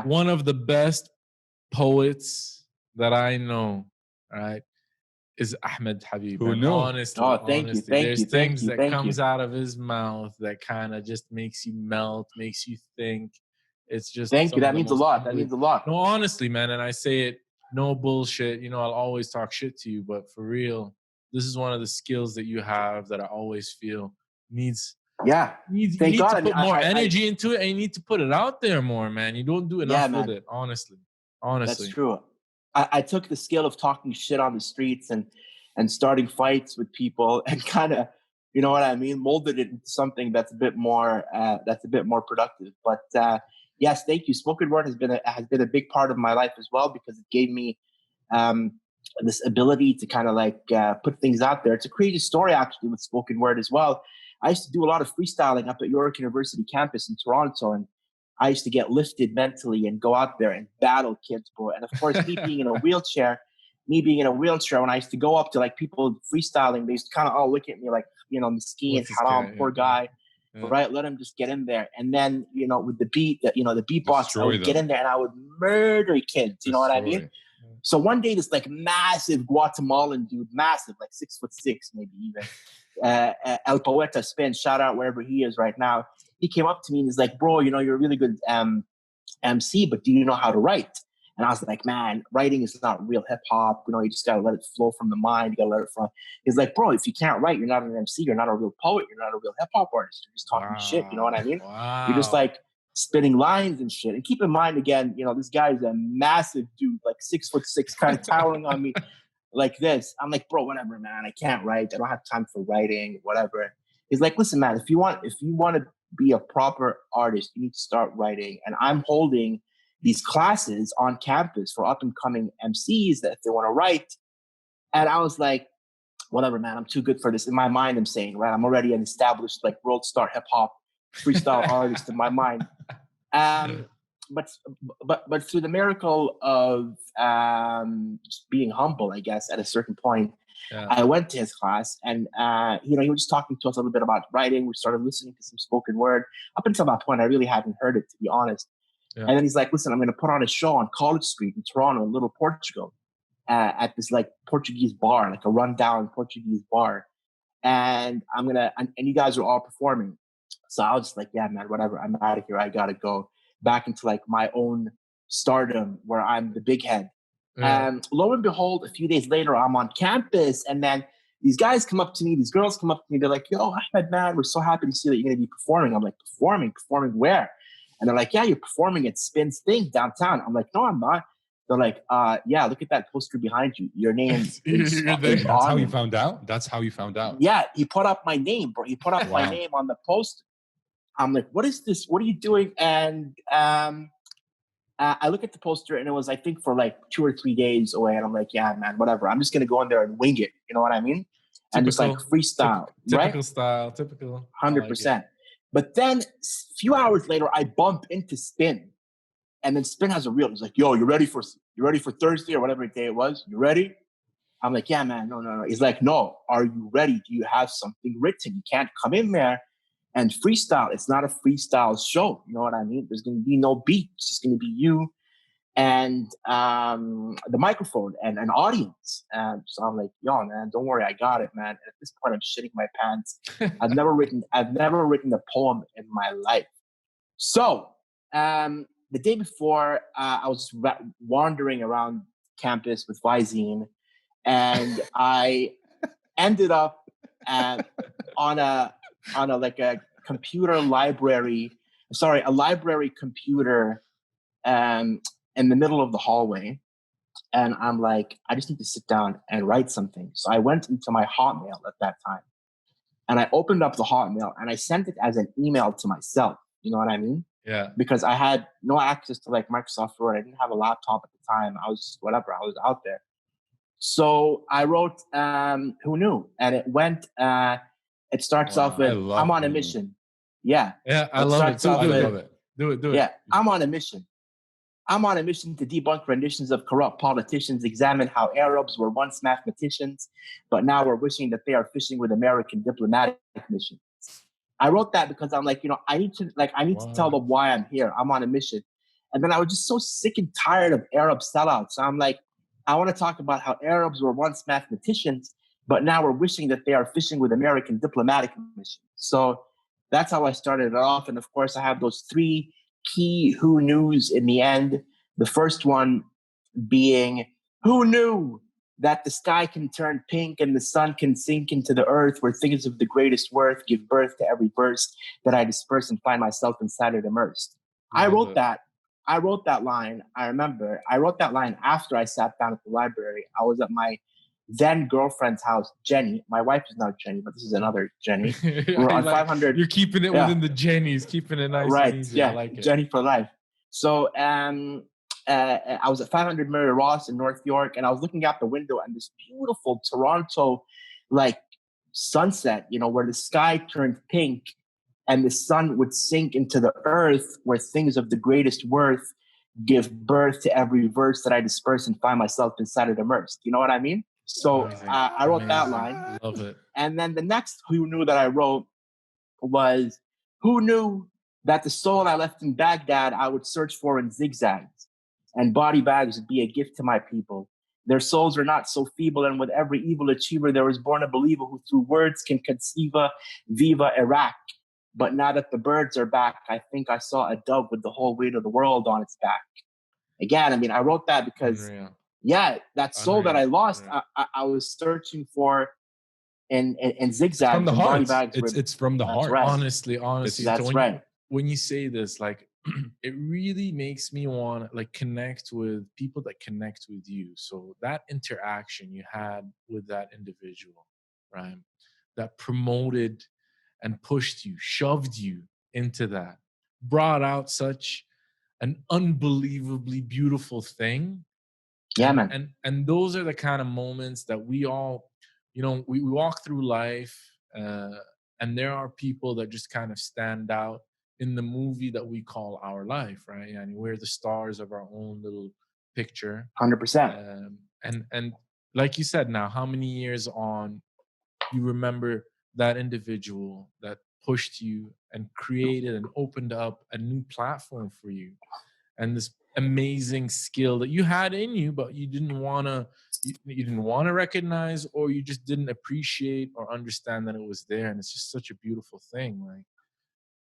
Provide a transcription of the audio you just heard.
one of the best poets that I know, right, is Ahmed Habib. Who And knew? honestly, thank you, there's things that thank you. comes out of his mouth that kind of just makes you melt, makes you think. It's just Thank you. some of That the means a most lot. That means a lot. No, honestly, man, and I say it, no bullshit. You know, I'll always talk shit to you, but for real, this is one of the skills that you have that I always feel needs. Yeah. You Thank need God. to I mean, put more energy into it, and you need to put it out there more, man. You don't do enough with it, honestly. That's true. I took the skill of talking shit on the streets and starting fights with people and kind of, you know what I mean, molded it into something that's a bit more productive. But yes, thank you. Spoken word has been a big part of my life as well, because it gave me this ability to kind of like put things out there. It's a crazy story actually with spoken word as well. I used to do a lot of freestyling up at York University campus in Toronto, and I used to get lifted mentally and go out there and battle kids, bro. And of course, me being in a wheelchair, when I used to go up to like people freestyling, they used to kind of all look at me like, you know, Miskeen, haram, poor guy, right? Let him just get in there. And then, you know, with the beat, the beatbox, I would get in there and I would murder kids. You know what I mean? So one day, this like massive Guatemalan dude, massive, like 6'6", maybe even, El Poeta Spin, shout out wherever he is right now. He came up to me and he's like, bro, you know, you're a really good MC, but do you know how to write? And I was like, man, writing is not real hip hop. You know, you just got to let it flow from the mind. You got to let it flow. He's like, bro, if you can't write, you're not an MC. You're not a real poet. You're not a real hip hop artist. You're just talking shit. You know what I mean? Wow. You're just like spitting lines and shit. And keep in mind, again, you know, this guy is a massive dude, like 6'6", kind of towering on me like this. I'm like, bro, whatever, man. I can't write. I don't have time for writing, whatever. He's like, listen, man, if you want to be a proper artist, you need to start writing. And I'm holding these classes on campus for up and coming MCs that if they want to write. And I was like, whatever, man, I'm too good for this. In my mind, I'm saying, right, I'm already an established like world star hip hop freestyle artist in my mind. But through the miracle of just being humble, I guess, at a certain point, I went to his class, and you know, he was just talking to us a little bit about writing. We started listening to some spoken word. Up until that point, I really hadn't heard it, to be honest. And then he's like, listen, I'm going to put on a show on College Street in Toronto, in Little Portugal, at this like Portuguese bar, like a rundown Portuguese bar. And and you guys are all performing. So I was just like, yeah, man, whatever. I'm out of here. I got to go back into like my own stardom where I'm the big head. And lo and behold, a few days later, I'm on campus. And then these guys come up to me, these girls come up to me. They're like, yo, Ahmed, man, we're so happy to see that you're going to be performing. I'm like, performing where? And they're like, yeah, you're performing at Spin's thing downtown. I'm like, no, I'm not. They're like, yeah, look at that poster behind you. Your name is That's how you found out? That's how you found out? Yeah, he put up my name, bro. He put up my name on the poster. I'm like, what is this? What are you doing? And I look at the poster, and it was, I think, for like 2 or 3 days away. And I'm like, yeah, man, whatever. I'm just going to go in there and wing it. You know what I mean? And just like freestyle. Typical style, typical. 100%. But then a few hours later, I bump into Spin. And then Spin has a reel. He's like, yo, you ready for Thursday or whatever day it was? You ready? I'm like, yeah, man, no. He's like, no, are you ready? Do you have something written? You can't come in there and freestyle. It's not a freestyle show. You know what I mean? There's going to be no beat. It's just going to be you and the microphone and an audience. So I'm like, yo, man, don't worry. I got it, man. And at this point, I'm shitting my pants. I've never written a poem in my life. So the day before, I was wandering around campus with Visine, and I ended up on a like a computer library. Sorry, a library computer in the middle of the hallway. And I'm like, I just need to sit down and write something. So I went into my Hotmail at that time, and I opened up the Hotmail and I sent it as an email to myself. You know what I mean? Yeah. Because I had no access to like Microsoft Word. I didn't have a laptop at the time. I was whatever. I was out there. So I wrote, who knew? And it went, it starts off with, I'm on a mission. Yeah. Yeah, I love it. I love it. Do it. Yeah, I'm on a mission. I'm on a mission to debunk renditions of corrupt politicians, examine how Arabs were once mathematicians, but now we're wishing that they are fishing with American diplomatic missions. I wrote that because I'm like, you know, I need to tell them why I'm here. I'm on a mission. And then I was just so sick and tired of Arab sellouts. So I'm like, I want to talk about how Arabs were once mathematicians, but now we're wishing that they are fishing with American diplomatic missions. So that's how I started it off. And of course, I have those three key who knews in the end. The first one being, who knew that the sky can turn pink and the sun can sink into the earth, where things of the greatest worth give birth to every burst that I disperse and find myself inside it immersed. I wrote that. I wrote that line. I remember I wrote that line after I sat down at the library. I was at my then girlfriend's house, Jenny. My wife is not Jenny, but this is another Jenny. We were on 500. You're keeping it within the Jennies, keeping it nice and easy. Yeah, I like it. Jenny for life. So I was at 500 Mary Ross in North York, and I was looking out the window, and this beautiful Toronto, like sunset, where the sky turned pink and the sun would sink into the earth, where things of the greatest worth give birth to every verse that I disperse and find myself inside it immersed. You know what I mean? So I wrote that line. Love it. And then the next who knew that I wrote was, who knew that the soul I left in Baghdad I would search for in zigzags, and body bags would be a gift to my people. Their souls are not so feeble, and with every evil achiever there was born a believer who through words can conceive viva Iraq. But now that the birds are back, I think I saw a dove with the whole weight of the world on its back. Again, I mean, I wrote that because, that soul that I lost, I was searching for in zigzags from the and heart. body bags. It's from the heart. Right. Honestly, that's right. When you say this, like, it really makes me want to connect with people that connect with you. So that interaction you had with that individual, right, that promoted and pushed you, shoved you into that, brought out such an unbelievably beautiful thing. Yeah, man. And those are the kind of moments that we all, we walk through life, and there are people that just kind of stand out in the movie that we call our life, right? And we're the stars of our own little picture. 100%. And like you said, now, how many years on, you remember that individual that pushed you and created and opened up a new platform for you, and this amazing skill that you had in you, but you didn't want to recognize, or you just didn't appreciate or understand that it was there. And it's just such a beautiful thing. Like,